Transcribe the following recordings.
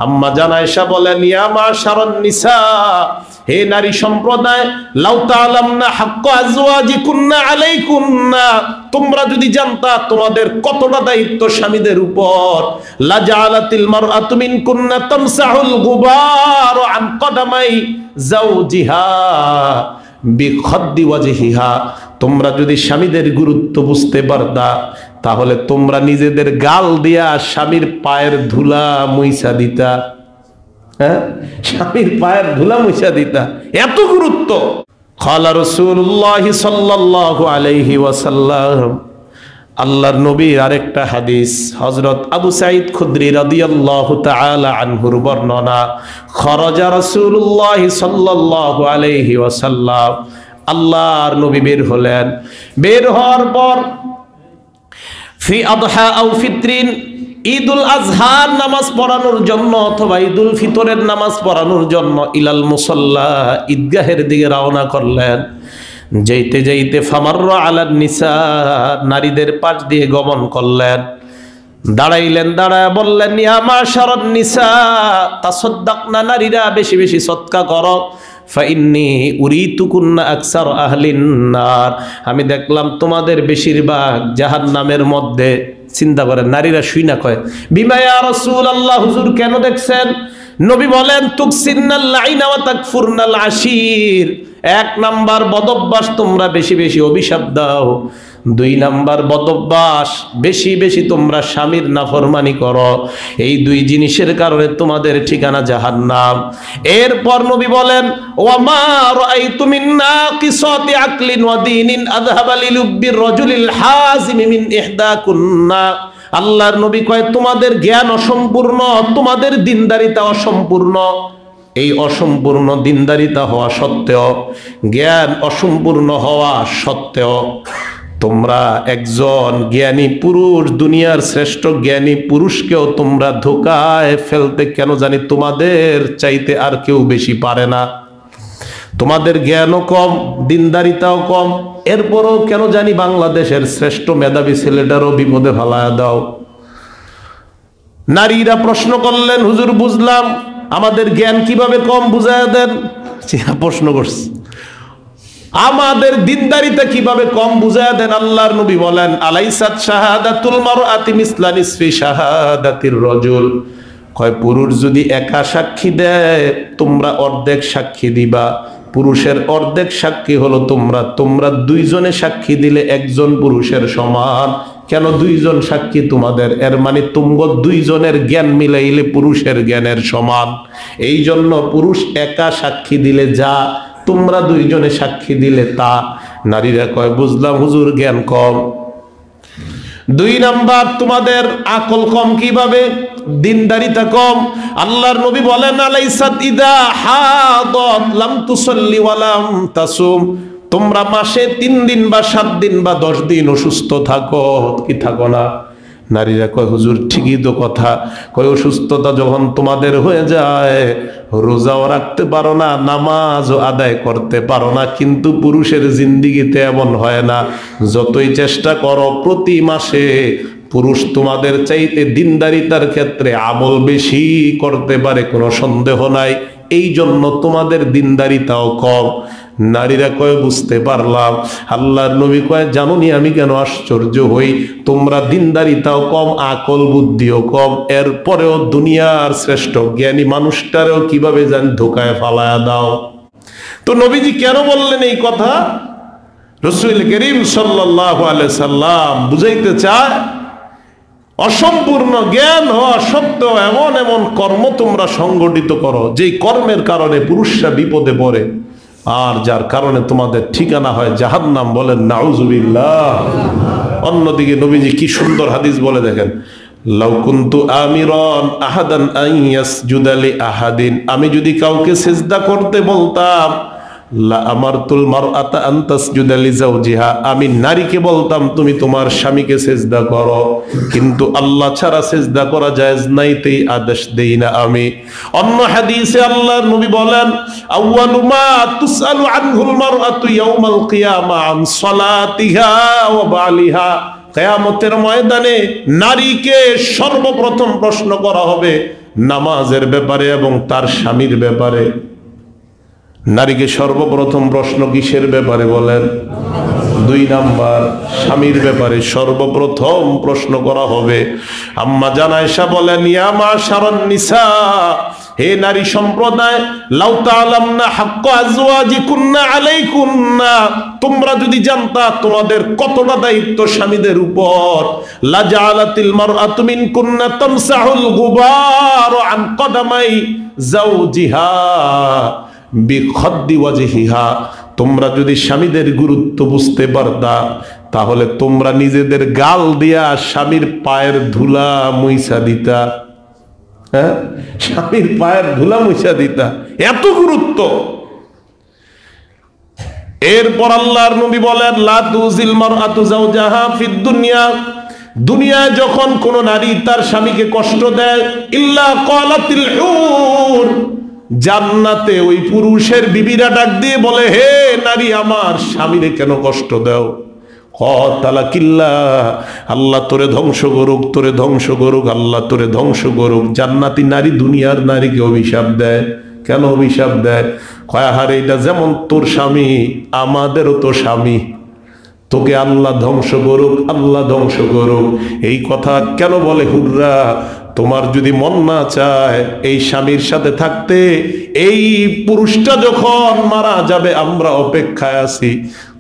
আম্মা জান আয়েশা বলেন, ইয়া মাশারান নিসা, হে নারী সম্প্রদায়, লাউ তাআলামনা হাক্কা আজওয়াজিকুন্না আলাইকুন্না, তোমরা যদি জানতা তোমাদের কতটা দায়িত্ব স্বামীদের উপর, লা জাআলাতিল মারআতু মিনকুন্না তামসাহুল গুবার আন কদামাই যাওজিহা বিখাদ্দি ওয়াজহিহা, তোমরা যদি স্বামীদের গুরুত্ব বুঝতে পারতা তাহলে তোমরা নিজেদের গাল দিয়া স্বামীর পায়ের ধুলা মুইসা দিতা। হ্যাঁ, স্বামীর পায়ের ধুলা মুইসা দিতা, এত গুরুত্ব। ক্বালা রাসূলুল্লাহ সাল্লাল্লাহু আলাইহি ওয়াসাল্লাম, আল্লাহর নবীর আরেকটা হাদিস, হযরত আবু সাঈদ খুদরি রাদিয়াল্লাহু তাআলা আনহুর বর্ণনা, খরাজা রাসূলুল্লাহ সাল্লাল্লাহু আলাইহি ওয়াসাল্লাম, আল্লাহর নবী বের হলেন। বের হওয়ার পর ফি আদহা আও ফিতরিন, ঈদুল আজহার নামাজ পড়ানোর জন্য অথবা ঈদুল ফিতরের নামাজ পড়ানোর জন্য ইলাল মুসাল্লা, ঈদগাহের দিকে রওনা করলেন। যাইতে যাইতে ফামাররা আলান নিসা, নারীদের পাশ দিয়ে গমন করলেন। দাঁড়াইলেন, দাঁড়ায় বললেন, ইয়া মাশারান নিসা তাসাদ্দাকনা, নারীরা বেশি বেশি সদকা করো। ফাইন্নী উরিতুকুন্না আকসার আহলিন নার, আমি দেখলাম তোমাদের বেশিরভাগ জাহান্নামের মধ্যে। চিন্তা করেন, নারীরা শুই না কয়, বিমা ইয়া রাসূলুল্লাহ, হুজুর কেন দেখছেন? নবী বলেন, তুকসিন্নাল লাইনা ওয়া তাকফুরনাল আশির, এক নাম্বার বদভ্যাস, তোমরা বেশি বেশি অভিশাপ দাও। দুই নাম্বার বদভ্যাস, বেশি বেশি তোমরা স্বামীর নাফরমানি করো। এই দুই জিনিসের কারণে তোমাদের ঠিকানা জাহান্নাম। এরপর নবী বলেন, ওয়া মা রাআইতু মিন নাকিসাতি আকলিন ওয়া দীনিন আযহাবা লিলুব্বির রাজুলিল হাযিম মিন ইহদাকুন্না, আল্লাহর নবী কয়, তোমাদের জ্ঞান অসম্পূর্ণ, তোমাদের দিনদারিতা অসম্পূর্ণ। এই অসম্পূর্ণ দিনদারিতা হওয়া সত্ত্বেও, জ্ঞান অসম্পূর্ণ হওয়া সত্ত্বেও তোমরা একজন জ্ঞানী পুরুষ, দুনিয়ার শ্রেষ্ঠ জ্ঞানী পুরুষকেও তোমরা ধোঁকায় ফেলতে কেন জানি তোমাদের চাইতে আর কেউ বেশি পারে না। তোমাদের জ্ঞানও কম, দিনদারিতাও কম, এরপরও কেন জানি বাংলাদেশের শ্রেষ্ঠ মেধাবী ছেলেটারও বিপদে ফেলায়া দাও। নারীরা প্রশ্ন করলেন, হুজুর বুঝলাম, আমাদের জ্ঞান কিভাবে কম বুঝায়া দেন? প্রশ্ন করছে, আমাদের দিনদারিতা কিভাবে কম বুঝায়া দেন? আল্লাহর নবী বলেন, আলাইসাত শাহাদাতুল মারআতি মিসলা নিসফি শাহাদাতির রাজুল, কয় পুরুষ যদি একা সাক্ষী দেয় তোমরা অর্ধেক সাক্ষী দিবা। পুরুষের অর্ধেক সাক্ষী হলো তোমরা দুইজনে সাক্ষী দিলে একজন পুরুষের সমান। কেন দুইজন সাক্ষী তোমাদের? এর মানে তোমরা দুইজনের জ্ঞান মিলাইলে পুরুষের জ্ঞানের সমান। এই জন্য পুরুষ একা সাক্ষী দিলে যা, তোমরা দুইজনে সাক্ষী দিলে তা। নারীরা কয়, বুঝলাম হুজুর, জ্ঞান কম। দুই নাম্বার, তোমাদের আকল কম কিভাবে? দিনদারিতা কম। আল্লাহর নবী বলেন, আলাইসাত ইদা হাদাত লাম তুসাল্লি ওয়া লাম তাসুম, তোমরা মাসে 3 দিন বা 7 দিন বা 10 দিন অসুস্থ থাকো, কি থাকো না? নারীরা কয়, হুজুর ঠিকই তো কথা। কয়, অসুস্থতা যখন তোমাদের হয়ে যায়, রোজাও রাখতে পারো না, নামাজও আদায় করতে পারো না। কিন্তু পুরুষের জিন্দিগিতে এমন হয় না। যতই চেষ্টা করো, প্রতি মাসে পুরুষ তোমাদের চাইতে দিনদারিতার ক্ষেত্রে আমল বেশি করতে পারে, কোনো সন্দেহ নাই। এই জন্য তোমাদের দিনদারিতাও কম। নারীরা কয়, বুঝতে পারলাম। আল্লাহর নবী কয়, জানোনি আমি কেন আশ্চর্য হই? তোমরা দিনদারিতাও কম, আকল বুদ্ধিও কম, এরপরেও দুনিয়ার শ্রেষ্ঠ জ্ঞানী মানুষটারেও কিভাবে জানি ধোকায় ফালায়া দাও। তো নবীজি কেন বললেন এই কথা? রাসূল করিম সাল্লাল্লাহু আলাইহি সাল্লাম বুঝাইতে চায়, অসম্পূর্ণ জ্ঞান হওয়া সত্ত্বেও এমন এমন কর্ম তোমরা সংগঠিত করো, যেই কর্মের কারণে পুরুষরা বিপদে পড়ে, আর যার কারণে তোমাদের ঠিকানা হয় জাহান্নাম। বলেন নাউজুবিল্লাহ। অন্যদিকে নবীজি কি সুন্দর হাদিস বলে দেখেন, লাউ কুনতু আমিরান আহাদান আন ইয়াসজুদা লি আহাদিন, আমি যদি কাউকে সিজদা করতে বলতাম, লা আমারতুল মারআতা আন তাসজুদা লি যাওজিহা, আমি নারীকে বলতাম তুমি তোমার স্বামীকে সিজদা করো। কিন্তু আল্লাহ ছাড়া সিজদা করা জায়েজ নাই, তাই আদেশ দেই না আমি। অন্য হাদিসে আল্লাহর নবী বলেন, আউয়ালু মা তুসআলু আনহুল মারআতু ইয়াউমাল কিয়ামা আন সালাতিহা ওয়া বালিহা, কিয়ামতের ময়দানে নারীকে সর্বপ্রথম প্রশ্ন করা হবে নামাজের ব্যাপারে এবং তার স্বামীর ব্যাপারে। নারীকে সর্বপ্রথম প্রশ্ন কিসের ব্যাপারে বলেন? 2 নাম্বার স্বামীর ব্যাপারে সর্বপ্রথম প্রশ্ন করা হবে। আম্মা জান আয়েশা বলেন, ইয়া মাশারান নিসা, হে নারী সম্প্রদায়, লাউ তাআলামনা হাক্কা আজওয়াজিকুন্না আলাইকুন্না, তোমরা যদি জানতা তোমাদের কতটা দায়িত্ব স্বামীদের উপর, লাজালাতিল মারআতু মিনকুন্না তামসাহুল গুবার আন কদামাই যাওজিহা বিখদ্দি ওয়াজহিহা, তোমরা যদি স্বামীদের গুরুত্ব বুঝতে পারতা তাহলে তোমরা নিজেদের গাল দিয়া স্বামীর পায়ের ধুলা মুইসা দিতা। হ্যাঁ, স্বামীর পায়ের ধুলা মুইসা দিতা, এত গুরুত্ব। এরপর আল্লাহর নবী বলেন, লা তুজিল মারআতু যাওজাহা ফিদ দুনিয়া, দুনিয়ায় যখন কোন নারী তার স্বামীকে কষ্ট দেয়, ইল্লা ক্বালাতিল হুর, জান্নাতে ওই পুরুষের বিবিরা ডাক দিয়ে বলে, হে নারী, আমার স্বামীরে কেন কষ্ট দাও? আল্লাহ তোরে ধ্বংস করুক, তোরে ধ্বংস করুক, আল্লাহ তোরে ধ্বংস করুক। জান্নাতি নারী দুনিয়ার নারীকে অভিশাপ দেয়। কেন অভিশাপ দেয়? কয়াহারে, এটা যেমন তোর স্বামী, আমাদেরও তো স্বামী, তোকে আল্লাহ ধ্বংস করুক, আল্লাহ ধ্বংস করুক। এই কথা কেন বলে হুররা? তোমার যদি মন না চায় এই স্বামীর সাথে থাকতে, এই পুরুষটা যখন মারা যাবে আমরা অপেক্ষায় আছি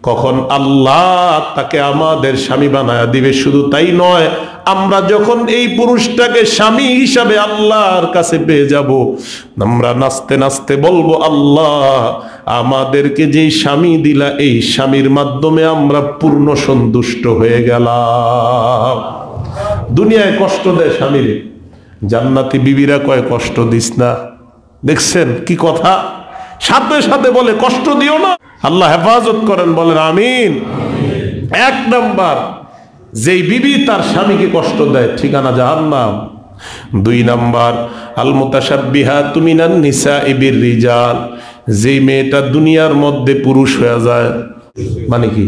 কখন আল্লাহ তাকে আমাদের স্বামী বানায়া দিবে। শুধু তাই নয়, আমরা যখন এই পুরুষটাকে স্বামী হিসাবে আল্লাহর কাছে পেয়ে যাব, আমরা নাচতে নাচতে বলবো, আল্লাহ আমাদেরকে যেই স্বামী দিলা, এই স্বামীর মাধ্যমে আমরা পূর্ণ সন্তুষ্ট হয়ে গেলাম। দুনিয়ায় কষ্ট দেয় স্বামীরে, জান্নাতি বিবিরা কয় কষ্ট দিস না। দেখছেন কি কথা? সাথে সাথে বলে কষ্ট দিও না, আল্লাহ হেফাজত করেন, বলেন আমিন। 1 নাম্বার, যেই বিবি তার স্বামীকে কষ্ট দেয় ঠিকানা জাহান্নাম। 2 নাম্বার, আল মুতাশাব্বিহাতু মিনান নিসাই বির রিজাল, যেই মেয়েটা দুনিয়ার মধ্যে পুরুষ হয়ে যায়। মানে কি?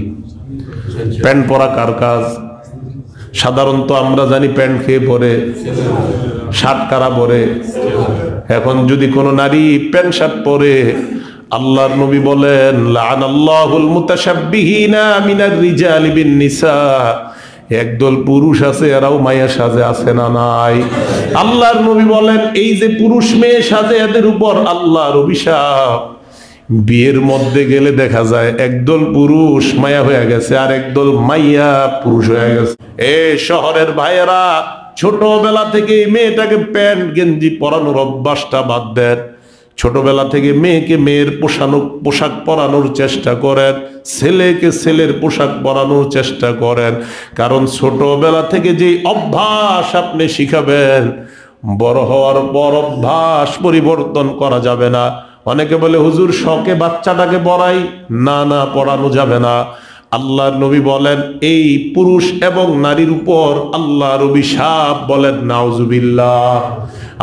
প্যান্ট পরা কার কাজ? সাধারণত আমরা জানি প্যান্ট খেয়ে পরে, শার্ট কারা পরে। এখন যদি কোনো নারী প্যান্ট শার্ট পরে, আল্লাহর নবী বলেন, লাআনাল্লাহুল মুতাশাব্বিহিনা মিনার রিজালি বিন নিসা, একদল পুরুষ আছে এরাও মায়া সাজে, আছে না নাই? আল্লাহর নবী বলেন, এই যে পুরুষ মেয়ে সাজে, এদের উপর আল্লাহর অভিশাপ। বিয়ের মধ্যে গেলে দেখা যায় একদল পুরুষ মায়া হয়ে গেছে আর একদল মাইয়া পুরুষ হয়ে গেছে। এ শহরের ভাইয়েরা, ছোটবেলা থেকে মেয়েটাকে প্যান্ট গেঞ্জি পরানোর অভ্যাসটা বাদ দেন। ছোটবেলা থেকে মেয়েকে মেয়ের পোশাক পরানোর চেষ্টা করেন, ছেলেকে ছেলের পোশাক পরানোর চেষ্টা করেন। কারণ ছোটবেলা থেকে যে অভ্যাস আপনি শিখাবেন, বড় হওয়ার পর অভ্যাস পরিবর্তন করা যাবে না। অনেকে বলে, হুজুর শখে বাচ্চাটাকে পড়াই, না না, পড়ানো যাবে না। আল্লাহর নবী বলেন, এই পুরুষ এবং নারীর উপর আল্লাহর অভিশাপ, বলেন নাউজুবিল্লাহ।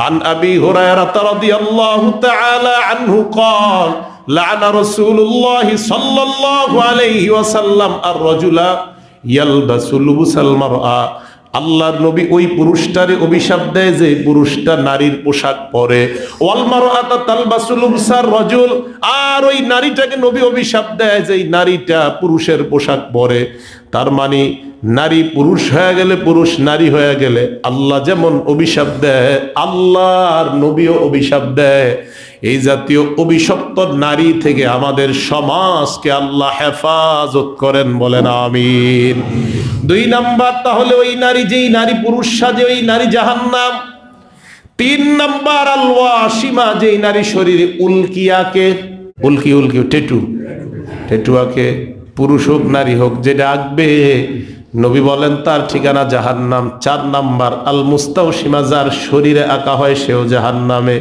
আন আবি হুরায়রা রাদিয়াল্লাহু তাআলা আনহু قال লা'না রাসূলুল্লাহ সাল্লাল্লাহু আলাইহি ওয়াসাল্লাম আর-রাজুলা ইয়ালবাসু লুবসাল মারআ, আল্লাহর নবী ওই পুরুষটারে অভিশাপ দেয় যে পুরুষটা নারীর পোশাক পরে। ওয়াল মারআতা তালবাসু লুবসার রাজুল, আর ওই নারীটাকে নবী অভিশাপ দেয় যে নারীটা পুরুষের পোশাক পরে। তার মানে নারী পুরুষ হয়ে গেলে, পুরুষ নারী হয়ে গেলে আল্লাহ যেমন অভিশাপ দেয়, আল্লাহর নবীও অভিশাপ দেয়। এই জাতীয় অভিশপ্ত নারী থেকে আমাদের সমাজকে আল্লাহ হেফাজত করেন, বলেন আমিন। 2 নাম্বার, তাহলে ওই নারী, যেই নারী পুরুষ সাজে, ওই নারী জাহান্নাম। 3 নাম্বার, আল ওয়াসিমা, যেই নারী শরীরে উল্কিয়াকে, উল্কি টেটু আঁকে, পুরুষ হোক নারী হোক, যেটা আঁকবে নবী বলেন তার ঠিকানা জাহান্নাম। 4 নাম্বার, আল মুস্তাওশিমা, যার শরীরে আঁকা হয় সেও জাহান্নামে,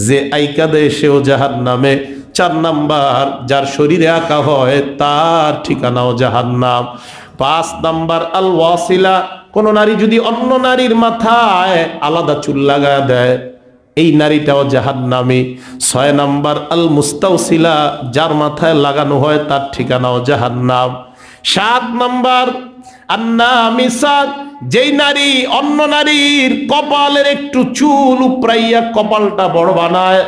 যে আইকা দেয় সেও জাহান্নামে। 4 নাম্বার, যার শরীরে আঁকা হয় তার ঠিকানাও জাহান্নাম। 5 নাম্বার, আল ওয়াসিলা, কোন নারী যদি অন্য নারীর মাথায় আলাদা চুল লাগায় দেয়, এই নারীটাও জাহান্নামী। 6 নাম্বার, আল মুস্তাওসিলা, যার মাথায় লাগানো হয় তার ঠিকানাও জাহান্নাম। 7 নাম্বার, আন্নামিসাত, যেই নারী অন্য নারীর কপালের একটু চুল উপরাইয়া কপালটা বড় বানায়,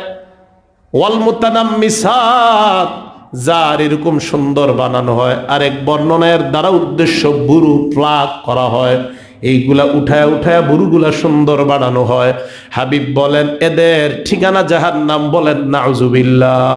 ওয়াল মুতানাম্মিসাত, যার এরকম সুন্দর বানানো হয়, আরেক বর্ণনার দ্বারা উদ্দেশ্য বুরু প্লাগ করা হয়, এইগুলা উঠায় উঠায় বুরুগুলা সুন্দর বানানো হয়। হাবিব বলেন এদের ঠিকানা জাহান্নাম, বলেন নাউজুবিল্লাহ।